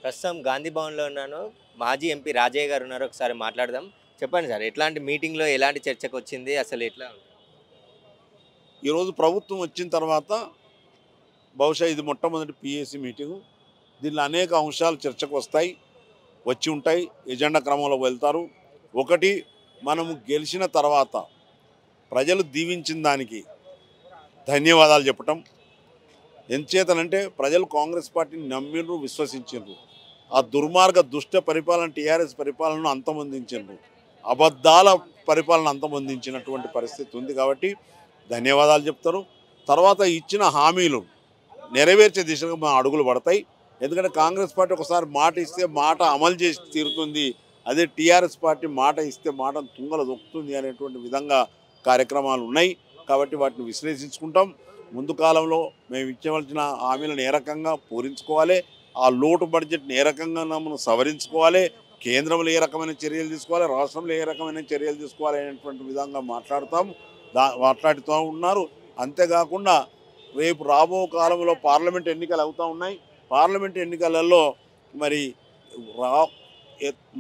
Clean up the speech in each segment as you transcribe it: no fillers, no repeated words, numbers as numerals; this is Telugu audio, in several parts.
ప్రస్తుతం గాంధీ భవన్‌లో ఉన్నాను. మాజీ ఎంపీ రాజయ్య గారు ఉన్నారు. ఒకసారి మాట్లాడదాం. చెప్పండి సార్ ఎట్లాంటి మీటింగ్‌లో ఎలాంటి చర్చకొచ్చింది? అసలు ఎట్లా? ఈరోజు ప్రభుత్వం వచ్చిన తర్వాత బహుశా ఇది మొట్టమొదటి పిఏసీ మీటింగు. దీనిలో అనేక అంశాలు చర్చకు వస్తాయి, వచ్చి ఉంటాయి, ఎజెండా క్రమంలో వెళ్తారు. ఒకటి, మనము గెలిచిన తర్వాత ప్రజలు దీవించిన దానికి ధన్యవాదాలు చెప్పటం. ఎంచేతనంటే ప్రజలు కాంగ్రెస్ పార్టీని నమ్మిండ్రు, విశ్వసించిండ్రు. ఆ దుర్మార్గ దుష్ట పరిపాలన టీఆర్ఎస్ పరిపాలనను అంతమొందించిండ్రు. అబద్ధాల పరిపాలన అంతమొందించినటువంటి పరిస్థితి ఉంది కాబట్టి ధన్యవాదాలు చెప్తారు. తర్వాత ఇచ్చిన హామీలు నెరవేర్చే దిశగా మా అడుగులు పడతాయి. ఎందుకంటే కాంగ్రెస్ పార్టీ ఒకసారి మాట ఇస్తే మాట అమలు చేసి తీరుతుంది. అదే టీఆర్ఎస్ పార్టీ మాట ఇస్తే మాట తుంగల దొక్కుతుంది అనేటువంటి విధంగా కార్యక్రమాలు ఉన్నాయి. కాబట్టి వాటిని విశ్లేషించుకుంటాం. ముందు కాలంలో మేము ఇచ్చవలసిన హామీలను ఏ రకంగా పూరించుకోవాలి, ఆ లోటు బడ్జెట్ని ఏ రకంగా మనం సవరించుకోవాలి, కేంద్రంలో ఏ రకమైన చర్యలు తీసుకోవాలి, రాష్ట్రంలో ఏ రకమైన చర్యలు తీసుకోవాలి అనేటువంటి విధంగా మాట్లాడుతూ ఉన్నారు. అంతేకాకుండా రేపు రాబో కాలంలో పార్లమెంట్ ఎన్నికలు అవుతూ ఉన్నాయి. పార్లమెంట్ ఎన్నికలలో మరి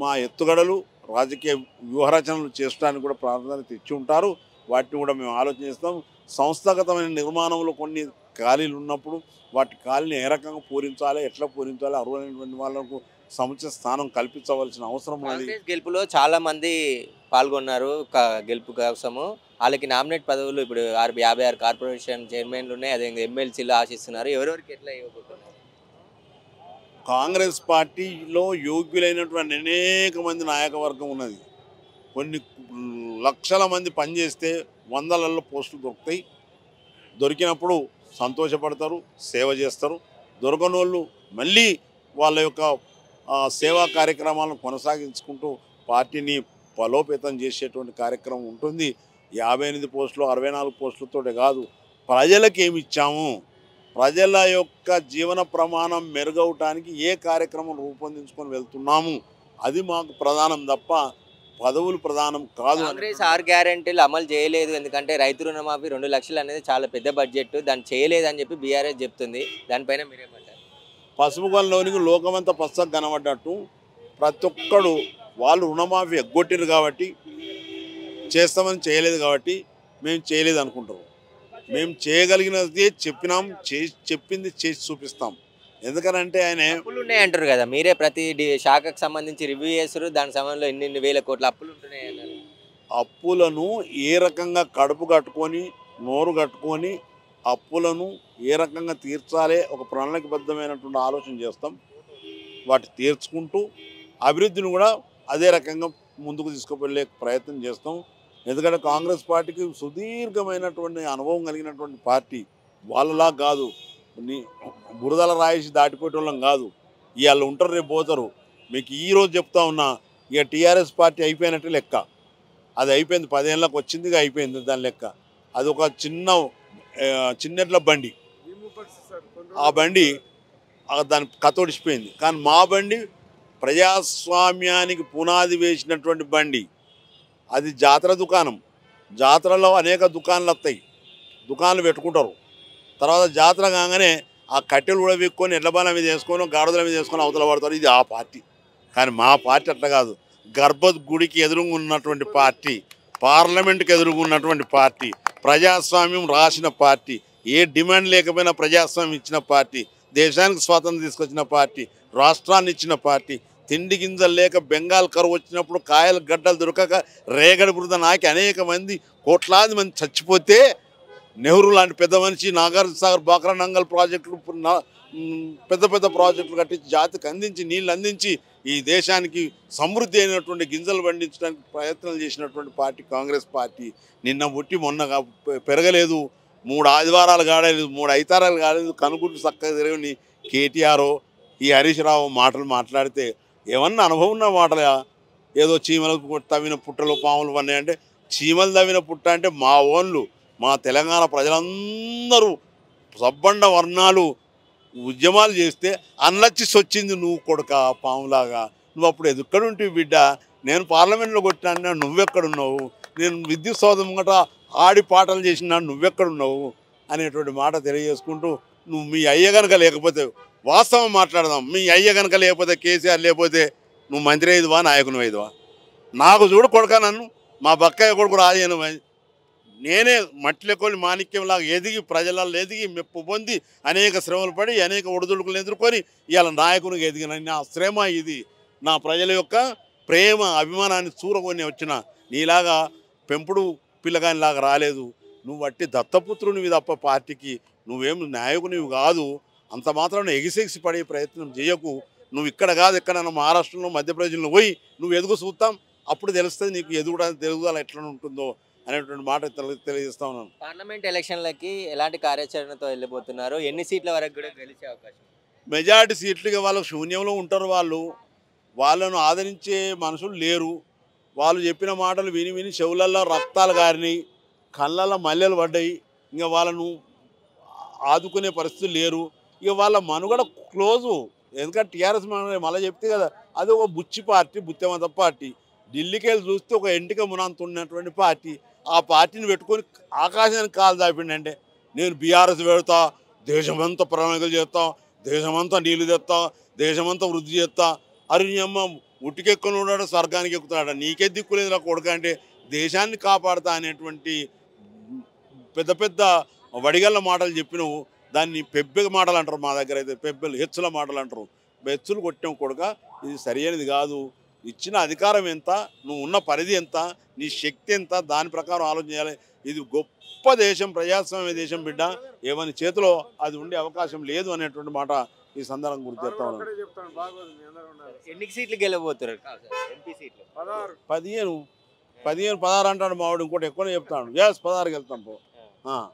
మా ఎత్తుగడలు రాజకీయ వ్యూహరచనలు చేయడానికి కూడా ప్రాధాన్యత ఇచ్చి ఉంటారు. వాటిని కూడా మేము ఆలోచన చేస్తాం. సంస్థాగతమైన నిర్మాణంలో కొన్ని ఖాళీలు ఉన్నప్పుడు వాటి ఖాళీని ఏ రకంగా పూరించాలి, ఎట్లా పూరించాలి, అర్హులైనటువంటి వాళ్ళకు సముచిత స్థానం కల్పించవలసిన అవసరం ఉన్నది. కాంగ్రెస్ గెలుపులో చాలా మంది పాల్గొన్నారు గెలుపు కోసము. వాళ్ళకి నామినేట్ పదవులు ఇప్పుడు 56 కార్పొరేషన్ చైర్మన్లు ఉన్నాయి. అదే ఎమ్మెల్సీలు ఆశిస్తున్నారు. ఎవరెవరికి ఎట్లా ఇవ్వబోతున్నారు? కాంగ్రెస్ పార్టీలో యోగ్యులైనటువంటి అనేక మంది నాయకవర్గం ఉన్నది. కొన్ని లక్షల మంది పనిచేస్తే వందలలో పోస్టులు దొరుకుతాయి. దొరికినప్పుడు సంతోషపడతారు, సేవ చేస్తారు. దొరకని వాళ్ళు మళ్ళీ వాళ్ళ యొక్క సేవా కార్యక్రమాలను కొనసాగించుకుంటూ పార్టీని బలోపేతం చేసేటువంటి కార్యక్రమం ఉంటుంది. 58 పోస్టులు 64 పోస్టులతోటే కాదు, ప్రజలకు ఏమి ఇచ్చాము, ప్రజల యొక్క జీవన ప్రమాణం మెరుగవటానికి ఏ కార్యక్రమం రూపొందించుకొని వెళ్తున్నాము, అది మాకు ప్రధానం తప్ప పదవులు ప్రధానం కాదు. కాంగ్రెస్ 6 గ్యారెంటీలు అమలు చేయలేదు. ఎందుకంటే రైతు రుణమాఫీ 2 లక్షలు అనేది చాలా పెద్ద బడ్జెట్, దాన్ని చేయలేదని చెప్పి బీఆర్ఎస్ చెప్తుంది. దానిపైన మీరేమంటారు? పసుపు గొల్లలోనికి లోకమంతా పచ్చగా కనబడ్డట్టు ప్రతి ఒక్కడు వాళ్ళు రుణమాఫీ ఎగ్గొట్టిరు కాబట్టి, చేస్తామని చేయలేదు కాబట్టి మేము చేయలేదు అనుకుంటారు. మేము చేయగలిగినది చెప్పినాం, చెప్పింది చేసి చూపిస్తాం. ఎందుకనంటే ఆయన అప్పులు ఉన్నాయి అంటారు కదా, మీరే ప్రతి శాఖకు సంబంధించి రివ్యూ చేస్తారు. దాని సంబంధంలో ఎన్ని వేల కోట్ల అప్పులు ఉంటున్నాయి అన్నారు. అప్పులను ఏ రకంగా కడుపు కట్టుకొని నోరు కట్టుకొని అప్పులను ఏ రకంగా తీర్చాలి ఒక ప్రణాళికబద్ధమైనటువంటి ఆలోచన చేస్తాం. వాటి తీర్చుకుంటూ అభివృద్ధిని కూడా అదే రకంగా ముందుకు తీసుకువెళ్ళే ప్రయత్నం చేస్తాం. ఎందుకంటే కాంగ్రెస్ పార్టీకి సుదీర్ఘమైనటువంటి అనుభవం కలిగినటువంటి పార్టీ. వాళ్ళలా కాదు, బురదల రాయేసి దాటిపోయేటోళ్ళం కాదు. ఇవాళ ఉంటారు, రేపు పోతారు. మీకు ఈరోజు చెప్తా ఉన్నా, ఇక టీఆర్ఎస్ పార్టీ అయిపోయినట్టు లెక్క. అది అయిపోయింది, 10 ఏళ్ళకి వచ్చింది, ఇక అయిపోయింది దాని లెక్క. అది ఒక చిన్నట్ల బండి. ఆ బండి దాని కతోడిసిపోయింది. కానీ మా బండి ప్రజాస్వామ్యానికి పునాది వేసినటువంటి బండి. అది జాతర దుకాణం. జాతరలో అనేక దుకాణాలు వస్తాయి, దుకాణాలు పెట్టుకుంటారు. తర్వాత జాతర కాగానే ఆ కట్టెలు కూడా విక్కొని ఎడ్లబాల మీద వేసుకొని గాడిదల మీద వేసుకొని అవతల పడతారు. ఇది ఆ పార్టీ. కానీ మా పార్టీ అట్లా కాదు. గుడికి ఎదురుగా ఉన్నటువంటి పార్టీ, పార్లమెంట్కి ఎదురుగా ఉన్నటువంటి పార్టీ, ప్రజాస్వామ్యం రాసిన పార్టీ, ఏ డిమాండ్ లేకపోయినా ప్రజాస్వామ్యం ఇచ్చిన పార్టీ, దేశానికి స్వాతంత్రం తీసుకొచ్చిన పార్టీ, రాష్ట్రాన్ని ఇచ్చిన పార్టీ, తిండి గింజలు లేక బెంగాల్ కరువు వచ్చినప్పుడు కాయలు గడ్డలు దొరకక రేగడి బురద నాకి అనేక మంది కోట్లాది మంది చచ్చిపోతే నెహ్రూ లాంటి పెద్ద మనిషి నాగార్జున సాగర్ బాక్రా నంగల్ ప్రాజెక్టులు పెద్ద పెద్ద ప్రాజెక్టులు కట్టించి జాతికి అందించి నీళ్ళు అందించి ఈ దేశానికి సమృద్ధి అయినటువంటి గింజలు పండించడానికి ప్రయత్నాలు చేసినటువంటి పార్టీ కాంగ్రెస్ పార్టీ. నిన్న పుట్టి మొన్నగా పెరగలేదు, 3 ఆదివారాలు కాలేదు, 3 ఐతారాలు కాలేదు, కనుగుడ్లు చక్కగా తిరగని కేటీఆర్ ఈ హరీష్ రావు మాటలు మాట్లాడితే ఏమన్నా అనుభవం ఉన్న మాటలా? ఏదో చీమలకు తవ్విన పుట్టలు పాములు పన్నాయంటే, చీమలు తవ్విన పుట్ట అంటే మా ఓన్లు, మా తెలంగాణ ప్రజలందరూ సబ్బండ వర్ణాలు ఉద్యమాలు చేస్తే అన్నచ్చి వచ్చింది నువ్వు కొడుక పాములాగా. నువ్వు అప్పుడు ఎక్కడుంటివి బిడ్డ? నేను పార్లమెంట్లో కొట్టినా నువ్వెక్కడున్నావు? నేను విద్యుత్ సౌధం గట ఆడి పాటలు చేసినా నువ్వెక్కడున్నావు అనేటువంటి మాట తెలియజేసుకుంటూ, నువ్వు మీ అయ్య కనుక లేకపోతే వాస్తవం మాట్లాడదాం. మీ అయ్య కనుక లేకపోతే కేసీఆర్ లేకపోతే నువ్వు మంత్రి అయ్యేదివా, నాయకుని అయ్యేదివా? నాకు చూడు కొడుక, నన్ను మా బక్కయ్య కొడుకు రాజేను, నేనే మట్టిలెక్కొని మాణిక్యంలాగా ఎదిగి ప్రజలలో ఎదిగి మెప్పు పొంది అనేక శ్రమలు పడి అనేక ఒడిదుడుకులు ఎదుర్కొని ఇవాళ నాయకునిగా ఎదిగిన నా శ్రమ ఇది. నా ప్రజల యొక్క ప్రేమ అభిమానాన్ని చూరగొని వచ్చిన నీలాగా పెంపుడు పిల్లగానిలాగా రాలేదు. నువ్వు వట్టి దత్తపుత్రునివి తప్ప పార్టీకి నువ్వేం నాయకునివి కాదు. అంత మాత్రం ఎగిసెగిసి పడే ప్రయత్నం చేయకు. నువ్వు ఇక్కడ కాదు ఎక్కడన్నా మహారాష్ట్రలో మధ్యప్రదేశ్లో పోయి నువ్వు ఎదుగు చూస్తాం, అప్పుడు తెలుస్తుంది నీకు ఎదుగుదల ఎట్లా ఉంటుందో అనేటువంటి మాట తెలియజేస్తా ఉన్నాను. పార్లమెంట్ ఎలక్షన్లకి ఎలాంటి కార్యాచరణతో వెళ్ళిపోతున్నారు? ఎన్ని సీట్ల వరకు కూడా గెలిచే అవకాశం? మెజారిటీ సీట్లుగా వాళ్ళు శూన్యంలో ఉంటారు. వాళ్ళను ఆదరించే మనుషులు లేరు. వాళ్ళు చెప్పిన మాటలు విని విని చెవులల్లో రక్తాలు గారినాయి, కళ్ళల్లో మల్లెలు పడ్డాయి. ఇంకా వాళ్ళను ఆదుకునే పరిస్థితులు లేరు. ఇక వాళ్ళ మనుగడ క్లోజు. ఎందుకంటే టీఆర్ఎస్ మళ్ళీ చెప్తే కదా, అది ఒక బుచ్చి పార్టీ, బుత్తిమంత పార్టీ. ఢిల్లీకి వెళ్ళి చూస్తే ఒక ఎంటిక మునంత ఉన్నటువంటి పార్టీ. ఆ పార్టీని పెట్టుకొని ఆకాశానికి కాలు దాపిండంటే నేను బీఆర్ఎస్ పెడతా, దేశమంతా ప్రణాళికలు చేస్తా, దేశమంతా నీళ్లు తెస్తా, దేశమంతా వృద్ధి చేస్తా. అరే నీ అమ్మ ఉట్టికెక్కుని ఉన్నాడు, స్వర్గానికి ఎక్కుతాడు. నీకే దిక్కులేదు నా కొడుకు అంటే దేశాన్ని కాపాడుతా అనేటువంటి పెద్ద పెద్ద వడిగల్ల మాటలు చెప్పినవు. దాన్ని పెబ్బె మాటలు అంటారు, మా దగ్గర అయితే పెబ్బెలు హెచ్చుల మాటలు అంటారు. హెచ్చులు కొట్టాం కొడుక, ఇది సరైనది కాదు. ఇచ్చిన అధికారం ఎంత, నువ్వు ఉన్న పరిధి ఎంత, నీ శక్తి ఎంత, దాని ప్రకారం ఆలోచన చేయాలి. ఇది గొప్ప దేశం, ప్రజాస్వామ్య దేశం బిడ్డ. ఏమని చేతిలో అది ఉండే అవకాశం లేదు అనేటువంటి మాట ఈ సందర్భం గుర్తు చెప్తా ఉన్నాను. ఎన్ని సీట్లు గెలవబోతున్నారు? ఎంపీ సీట్లు 15 16 అంటాడు మావాడు, ఇంకోటి ఎక్కువనే చెప్తాడు. 16కి వెళ్తాం పో.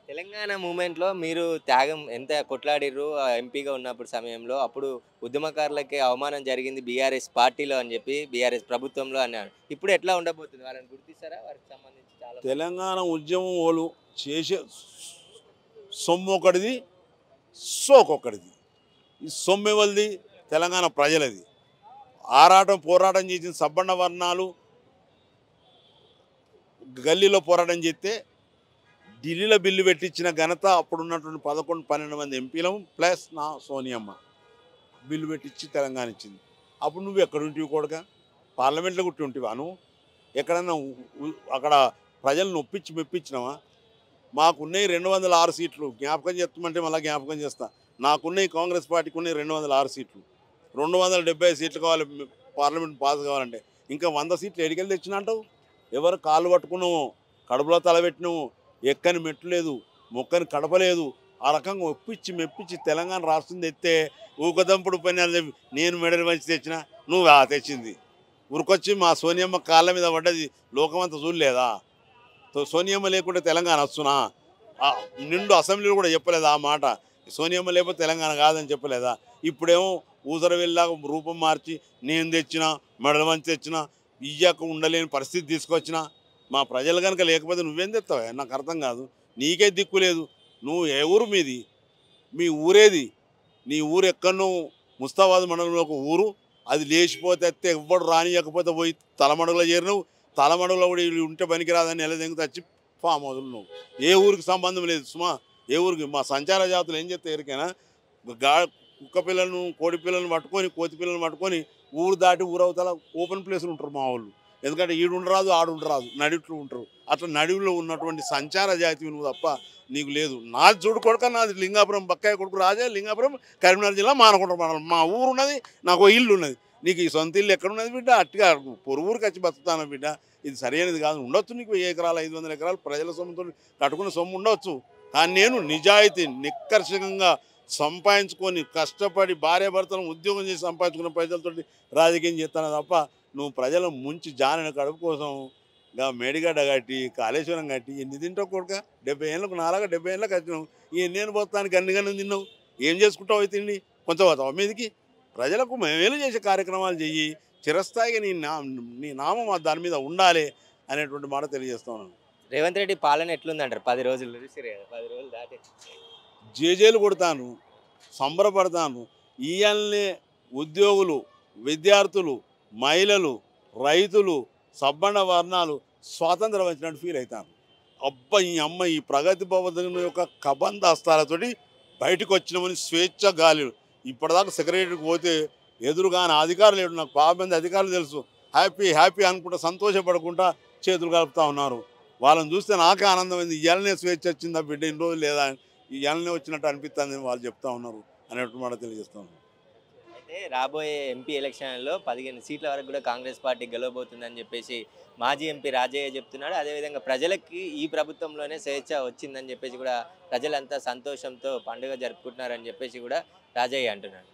తెలంగాణ మూమెంట్లో మీరు త్యాగం ఎంత కొట్లాడిర్రు ఎంపీగా ఉన్నప్పుడు సమయంలో? అప్పుడు ఉద్యమకారులకి అవమానం జరిగింది బీఆర్ఎస్ పార్టీలో అని చెప్పి, బీఆర్ఎస్ ప్రభుత్వంలో అన్నాడు. ఇప్పుడు ఎట్లా ఉండబోతుంది? వాళ్ళని గుర్తిస్తారా? వారికి సంబంధించి చాలా తెలంగాణ ఉద్యమం వాళ్ళు చేసే సొమ్ము ఒకటిది, సోకొకటిది. ఈ సొమ్ము ఎవరిది? తెలంగాణ ప్రజలది. పోరాటం చేసిన సబ్బన్న వర్ణాలు గల్లీలో పోరాటం చేస్తే ఢిల్లీలో బిల్లు పెట్టించిన ఘనత అప్పుడున్నటువంటి 11-12 మంది ఎంపీలం ప్లస్ నా సోనియమ్మ బిల్లు పెట్టించి తెలంగాణ ఇచ్చింది. అప్పుడు నువ్వు ఎక్కడ ఉంటివి కొడుక? పార్లమెంట్లో కుట్టి ఉంటివా నువ్వు? ఎక్కడన్నా అక్కడ ప్రజలను మెప్పించినావా? మాకున్నాయి 206 సీట్లు. జ్ఞాపకం చేస్తామంటే మళ్ళీ జ్ఞాపకం చేస్తా. నాకున్నాయి, కాంగ్రెస్ పార్టీకి ఉన్నాయి 206 సీట్లు. 270 సీట్లు కావాలి పార్లమెంట్ పాస్ కావాలంటే. ఇంకా 100 సీట్లు ఎడికెళ్ళి తెచ్చినంటావు? ఎవరు కాళ్ళు పట్టుకున్నావు, కడుపులో తలబెట్టినావు, ఎక్కని మెట్టు లేదు, మొక్కని కడపలేదు. ఆ రకంగా మెప్పించి తెలంగాణ రాష్ట్రం తెస్తే ఊకదంపుడు పని నేను మెడలు మంచి తెచ్చిన, నువ్వు తెచ్చింది. ఉరికొచ్చి మా సోనియమ్మ కాళ్ళ మీద పడ్డది, లోకమంతా చూడలేదా? సోనియమ్మ లేకుంటే తెలంగాణ వస్తున్నా? నిండు అసెంబ్లీలో కూడా చెప్పలేదా ఆ మాట? సోనియమ్మ లేకపోతే తెలంగాణ కాదని చెప్పలేదా? ఇప్పుడేమో ఊసర వెళ్ళాక రూపం మార్చి నేను తెచ్చిన, మెడల మంచి తెచ్చిన, ఇయ్యాక ఉండలేని పరిస్థితి తీసుకొచ్చిన. మా ప్రజలు కనుక లేకపోతే నువ్వేం తెస్తావా? నాకు అర్థం కాదు. నీకే దిక్కు లేదు. నువ్వు ఏ ఊరు మీది? మీ ఊరేది? నీ ఊరు ఎక్కడో ముస్తాబాద్ మండలంలో ఒక ఊరు. అది లేచిపోతే ఎవ్వడు రానియకపోతే పోయి తలమడుగులో చేరినవు. తలమడుగులో కూడా ఉంటే పనికిరాదని నెలదెంగి తెచ్చి ఫామ్ హౌస్లు నువ్వు. ఏ ఊరికి సంబంధం లేదు సుమా. ఏ ఊరికి? మా సంచార జాతులు ఏం చేస్తే ఎరికైనా కుక్క పిల్లలను, కోడి పిల్లలను పట్టుకొని, కోతి పిల్లలను పట్టుకొని ఊరు దాటి ఊరవతల ఓపెన్ ప్లేస్లు ఉంటారు మా వాళ్ళు. ఎందుకంటే ఈడుండరాదు, ఆడుండరాదు, నడిట్లో ఉంటారు. అట్లా నడిలో ఉన్నటువంటి సంచార జాతి నువ్వు తప్ప నీకు లేదు. నాది చూడు కొడుక, నాది లింగాపురం, బక్కయ్య కొడుకు రాజా, లింగాపురం, కరీంనగర్ జిల్లా, మానకొండ మండలం. మా ఊరు ఉన్నది, నాకు ఇల్లు ఉన్నది. నీకు ఈ సొంత ఇల్లు ఎక్కడున్నది బిడ్డ? అట్టిగా పొరుగురికి వచ్చి బతుకుతాను బిడ్డ. ఇది సరైనది కాదు. ఉండొచ్చు నీకు 1000 ఎకరాలు 500 ఎకరాలు ప్రజల సొమ్ముతో కట్టుకున్న సొమ్ము ఉండవచ్చు. కానీ నేను నిజాయితీ నిక్కర్షకంగా సంపాదించుకొని కష్టపడి భార్యాభర్తలను ఉద్యోగం చేసి సంపాదించుకున్న పైసలతో రాజకీయం చేస్తాను తప్ప నువ్వు ప్రజల ముంచి జానిన కడుపు కోసం మేడిగడ్డ కట్టి, కాళేశ్వరం కట్టి ఎన్ని తింటావు కొడుక? 70 ఏళ్ళకు నాలాగా 70 ఏళ్ళకి వచ్చినావు. నేను పోతానికి అన్నిగానే తిన్నావు. ఏం చేసుకుంటావు అయితే తిండి? కొంచెం పోతావు మీదికి. ప్రజలకు మేలు చేసే కార్యక్రమాలు చెయ్యి. చిరస్థాయిగా నీ నామం దాని మీద ఉండాలి అనేటువంటి మాట తెలియజేస్తా ఉన్నాను. రేవంత్ రెడ్డి పాలన ఎట్లుందంటారు? 10 రోజులు 10 రోజులు దాటి జేజేలు కొడతాను, సంబరపడతాను. ఇయాలనే ఉద్యోగులు, విద్యార్థులు, మహిళలు, రైతులు, సబ్బన్న వర్ణాలు స్వాతంత్రం వచ్చినట్టు ఫీల్ అవుతాను. అబ్బా ఈ అమ్మ ఈ ప్రగతి భవన్ యొక్క కబంధ హస్తాలతోటి బయటకు వచ్చినామని స్వేచ్ఛ గాలి ఇప్పటిదాకా సెక్రటరీకి పోతే ఎదురుగానే అధికారులు లేడు. నాకు 50 మంది అధికారులు తెలుసు. హ్యాపీ హ్యాపీ అనుకుంటా సంతోషపడకుండా చేతులు కలుపుతూ ఉన్నారు. వాళ్ళని చూస్తే నాకే ఆనందమైంది. ఇవాళనే స్వేచ్ఛ వచ్చిందా బిడ్డ, ఇన్ని రోజులు లేదా, ఇవాళనే వచ్చినట్టు అనిపిస్తుంది అని వాళ్ళు చెప్తా ఉన్నారు అనేటువంటి మాట తెలియజేస్తాను. అయితే రాబోయే ఎంపీ ఎలక్షన్లో 15 సీట్ల వరకు కూడా కాంగ్రెస్ పార్టీ గెలవబోతుందని చెప్పేసి మాజీ ఎంపీ రాజయ్య చెప్తున్నాడు. అదేవిధంగా ప్రజలకి ఈ ప్రభుత్వంలోనే స్వేచ్ఛ వచ్చిందని చెప్పేసి కూడా ప్రజలంతా సంతోషంతో పండుగ జరుపుకుంటున్నారని చెప్పేసి కూడా రాజయ్య అంటున్నాడు.